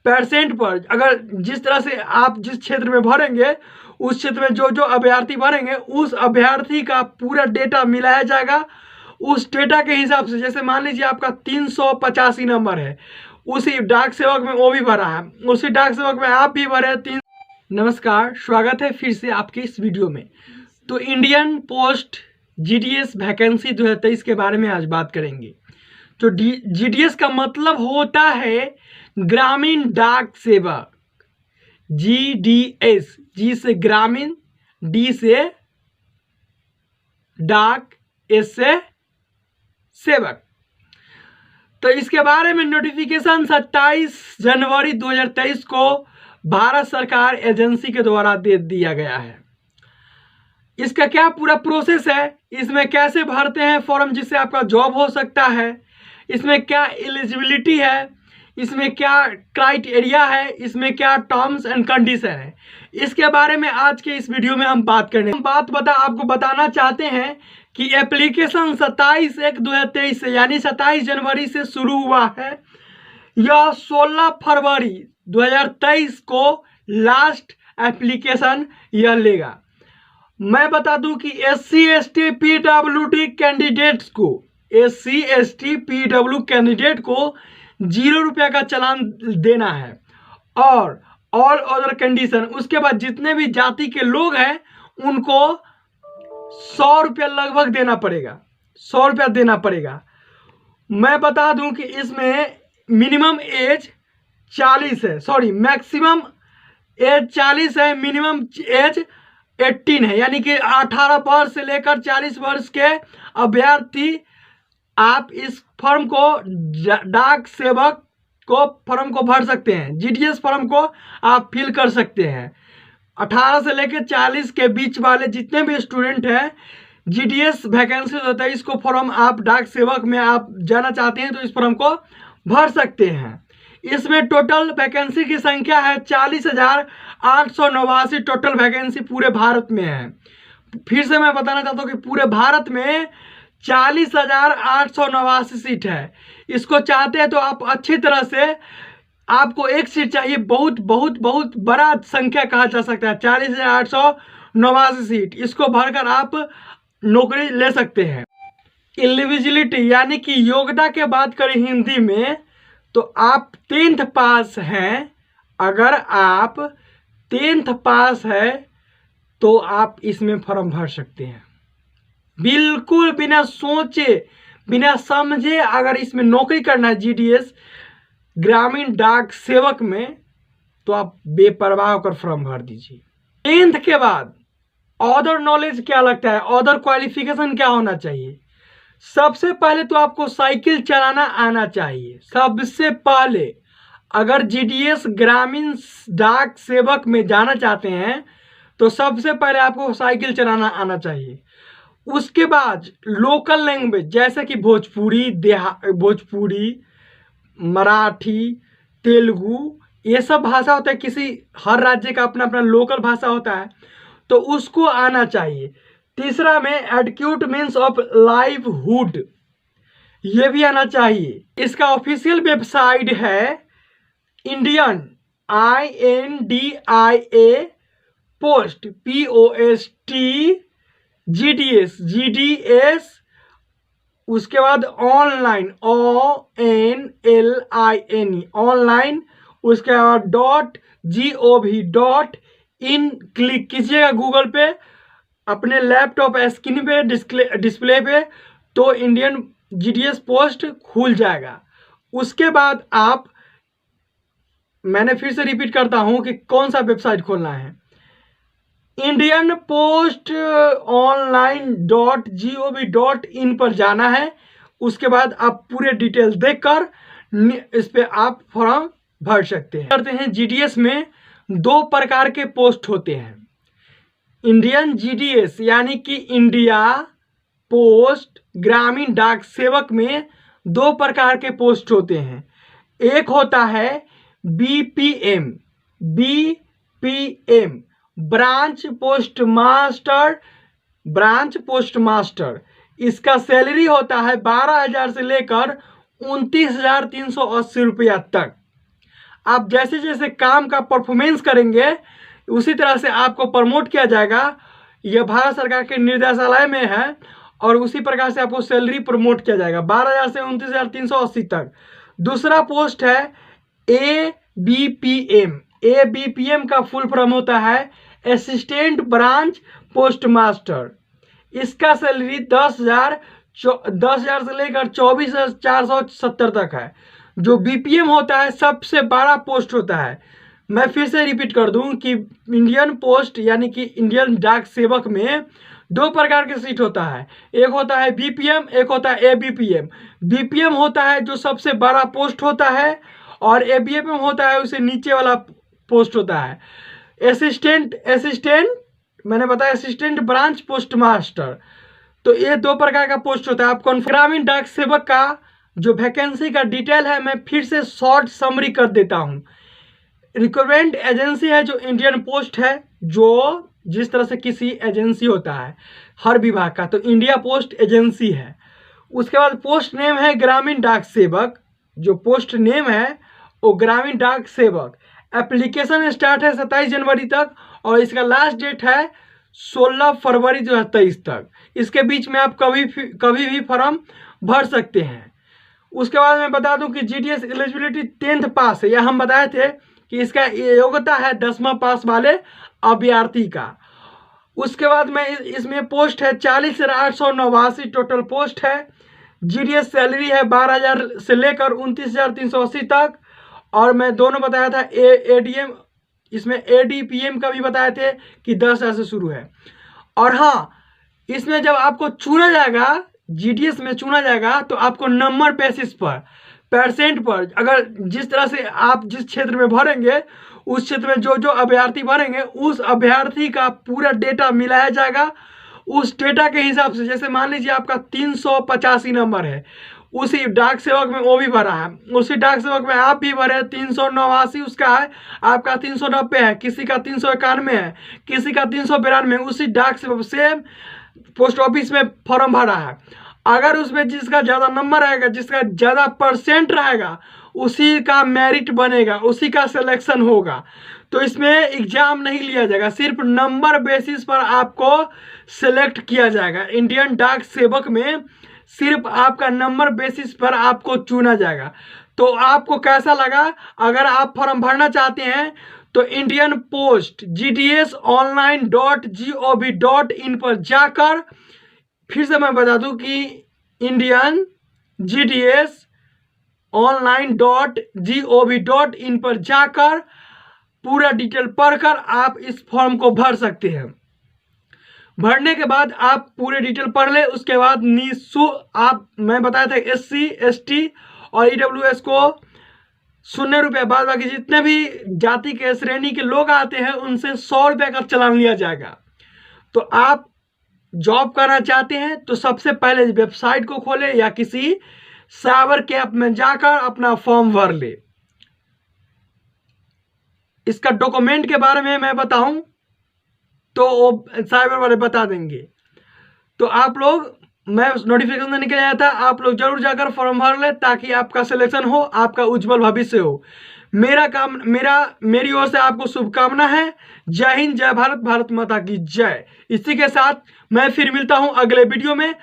Percent पर, अगर जिस तरह से आप जिस क्षेत्र में भरेंगे उस क्षेत्र में जो जो अभ्यर्थी भरेंगे उस अभ्यर्थी का पूरा डेटा मिलाया जाएगा। उस डेटा के हिसाब से, जैसे मान लीजिए आपका 385 नंबर है, उसी डाक सेवक में वो भी भरा है, उसी डाक सेवक में आप भी भरे 3। नमस्कार, स्वागत है फिर से आपके इस वीडियो में। तो इंडियन पोस्ट जीडीएस वैकेंसी 2023 के बारे में आज बात करेंगे। तो जीडीएस का मतलब होता है ग्रामीण डाक सेवक। जीडीएस, जी से ग्रामीण, डी से डाक, एस से सेवक। तो इसके बारे में नोटिफिकेशन 27 जनवरी 2023 को भारत सरकार एजेंसी के द्वारा दे दिया गया है। इसका क्या पूरा प्रोसेस है, इसमें कैसे भरते हैं फॉर्म जिससे आपका जॉब हो सकता है, इसमें क्या एलिजिबिलिटी है, इसमें क्या क्राइटेरिया है, इसमें क्या टर्म्स एंड कंडीशन है, इसके बारे में आज के इस वीडियो में हम बात करेंगे। हम आपको बताना चाहते हैं कि एप्लीकेशन 27/1/2023 से यानी 27 जनवरी से शुरू हुआ है। यह 16 फरवरी 2023 को लास्ट एप्लीकेशन यह लेगा। मैं बता दूं कि SC ST PWD कैंडिडेट्स को, SC ST PW कैंडिडेट को 0 रुपये का चालान देना है और ऑल अदर कंडीशन, उसके बाद जितने भी जाति के लोग हैं उनको 100 रुपया लगभग देना पड़ेगा, 100 रुपया देना पड़ेगा। मैं बता दूं कि इसमें मिनिमम एज 40 है, सॉरी मैक्सिमम एज 40 है, मिनिमम एज 18 है, यानी कि 18 वर्ष से लेकर 40 वर्ष के अभ्यर्थी आप इस फॉर्म को, डाक सेवक को फॉर्म को भर सकते हैं। जीडीएस फॉर्म को आप फिल कर सकते हैं। 18 से लेकर 40 के बीच वाले जितने भी स्टूडेंट हैं, जीडीएस वैकेंसी होता है, इसको फॉर्म आप डाक सेवक में आप जाना चाहते हैं तो इस फॉर्म को भर सकते हैं। इसमें टोटल वैकेंसी की संख्या है 40,889 टोटल वैकेंसी पूरे भारत में है। फिर से मैं बताना चाहता हूँ कि पूरे भारत में 40,889 सीट है। इसको चाहते हैं तो आप अच्छी तरह से, आपको एक सीट चाहिए, बहुत बहुत बहुत बड़ा संख्या कहा जा सकता है, 40,889 सीट, इसको भरकर आप नौकरी ले सकते हैं। एलिजिबिलिटी यानी कि योग्यता के बात करें हिंदी में तो आप 10th पास हैं। अगर आप 10th पास है तो आप इसमें फॉर्म भर सकते हैं, बिल्कुल बिना सोचे बिना समझे। अगर इसमें नौकरी करना है जीडीएस ग्रामीण डाक सेवक में तो आप बेपरवाह होकर फॉर्म भर दीजिए। 10th के बाद अदर नॉलेज क्या लगता है, अदर क्वालिफिकेशन क्या होना चाहिए? सबसे पहले तो आपको साइकिल चलाना आना चाहिए। सबसे पहले अगर जीडीएस ग्रामीण डाक सेवक में जाना चाहते हैं तो सबसे पहले आपको साइकिल चलाना आना चाहिए। उसके बाद लोकल लैंग्वेज जैसे कि भोजपुरी, मराठी, तेलुगु, ये सब भाषा होता है, हर राज्य का अपना अपना लोकल भाषा होता है, तो उसको आना चाहिए। तीसरा में एडक्यूट मीन्स ऑफ लाइवहुड, ये भी आना चाहिए। इसका ऑफिशियल वेबसाइट है Indian INDIA post POST GDS, उसके बाद ऑनलाइन ONLINE ऑनलाइन, उसके बाद .gov.in क्लिक कीजिएगा गूगल पे, अपने लैपटॉप स्क्रीन पे डिस्प्ले पे, तो इंडियन जीडीएस पोस्ट खुल जाएगा। उसके बाद आप, मैंने फिर से रिपीट करता हूं कि कौन सा वेबसाइट खोलना है, इंडियन पोस्ट online.gov.in पर जाना है। उसके बाद आप पूरे डिटेल देखकर इस पे आप फॉर्म भर सकते हैं। करते हैं जीडीएस में 2 प्रकार के पोस्ट होते हैं। इंडियन जीडीएस यानी कि इंडिया पोस्ट ग्रामीण डाक सेवक में 2 प्रकार के पोस्ट होते हैं। एक होता है BPM ब्रांच पोस्ट मास्टर। इसका सैलरी होता है 12,000 से लेकर 29,380 रुपया तक। आप जैसे जैसे काम का परफॉर्मेंस करेंगे उसी तरह से आपको प्रमोट किया जाएगा। यह भारत सरकार के निर्देशालय में है और उसी प्रकार से आपको सैलरी प्रमोट किया जाएगा 12,000 से 29,380 तक। दूसरा पोस्ट है ABPM। ABPM का फुल फॉर्म होता है असिस्टेंट ब्रांच पोस्ट मास्टर। इसका सैलरी 10,000 से लेकर 24,470 तक है। जो BPM होता है सबसे बड़ा पोस्ट होता है। मैं फिर से रिपीट कर दूं कि इंडियन पोस्ट यानी कि इंडियन डाक सेवक में 2 प्रकार के सीट होता है, एक होता है BPM, एक होता है ABPM। BPM होता है जो सबसे बड़ा पोस्ट होता है और ABPM होता है उससे नीचे वाला पोस्ट होता है। असिस्टेंट मैंने बताया असिस्टेंट ब्रांच पोस्ट मास्टर। तो ये 2 प्रकार का पोस्ट होता है। आप ग्रामीण डाक सेवक का जो वैकेंसी का डिटेल है मैं फिर से शॉर्ट समरी कर देता हूँ। रिक्रूटमेंट एजेंसी है जो इंडियन पोस्ट है, जो जिस तरह से किसी एजेंसी होता है हर विभाग का, तो इंडिया पोस्ट एजेंसी है। उसके बाद पोस्ट नेम है ग्रामीण डाक सेवक। जो पोस्ट नेम है वो ग्रामीण डाक सेवक। एप्लीकेशन स्टार्ट है 27 जनवरी तक और इसका लास्ट डेट है 16 फरवरी 2023 तक। इसके बीच में आप कभी भी फॉर्म भर सकते हैं। उसके बाद मैं बता दूं कि GDS एलिजिबिलिटी 10th पास है। यह हम बताए थे कि इसका योग्यता है 10वां पास वाले अभ्यर्थी का। उसके बाद में इसमें पोस्ट है 40,889 टोटल पोस्ट है। GDS सैलरी है 12,000 से लेकर 29,380 तक। और मैं दोनों बताया था ADM, इसमें ADPM का भी बताए थे कि 10,000 से शुरू है। और हाँ, इसमें जब आपको चुना जाएगा, GDS में चुना जाएगा तो आपको नंबर बेसिस पर, परसेंट पर, अगर जिस तरह से आप जिस क्षेत्र में भरेंगे उस क्षेत्र में जो अभ्यर्थी भरेंगे उस अभ्यर्थी का पूरा डेटा मिलाया जाएगा। उस डेटा के हिसाब से, जैसे मान लीजिए आपका 385 नंबर है, उसी डाक सेवक में वो भी भरा है, उसी डाक सेवक में आप भी भरे 389 उसका है, आपका 390 है, किसी का 391 है, किसी का 392, उसी डाक सेवक से पोस्ट ऑफिस में फॉर्म भरा है। अगर उसमें जिसका ज़्यादा नंबर आएगा, जिसका ज़्यादा परसेंट रहेगा, उसी का मेरिट बनेगा, उसी का सिलेक्शन होगा। तो इसमें एग्जाम नहीं लिया जाएगा, सिर्फ नंबर बेसिस पर आपको सिलेक्ट किया जाएगा। इंडियन डाक सेवक में सिर्फ आपका नंबर बेसिस पर आपको चुना जाएगा। तो आपको कैसा लगा? अगर आप फॉर्म भरना चाहते हैं तो इंडियन पोस्ट gdsonline.gov.in पर जाकर, फिर से मैं बता दूं कि इंडियन gdsonline.gov.in पर जाकर पूरा डिटेल पढ़कर आप इस फॉर्म को भर सकते हैं। भरने के बाद आप पूरे डिटेल पढ़ ले, उसके बाद मैं बताया था SC ST और EWS को 0 रुपये, बाद बाकी जितने भी जाति के श्रेणी के लोग आते हैं उनसे 100 रुपये का चालान लिया जाएगा। तो आप जॉब करना चाहते हैं तो सबसे पहले वेबसाइट को खोले या किसी साइबर कैफ में जाकर अपना फॉर्म भर ले। इसका डॉक्यूमेंट के बारे में मैं बताऊं तो वो साइबर वाले बता देंगे। तो आप लोग, मैं नोटिफिकेशन निकल आया था, आप लोग जरूर जाकर फॉर्म भर ले ताकि आपका सिलेक्शन हो, आपका उज्जवल भविष्य हो। मेरी ओर से आपको शुभकामना है। जय हिंद, जय भारत, भारत माता की जय। इसी के साथ मैं फिर मिलता हूं अगले वीडियो में।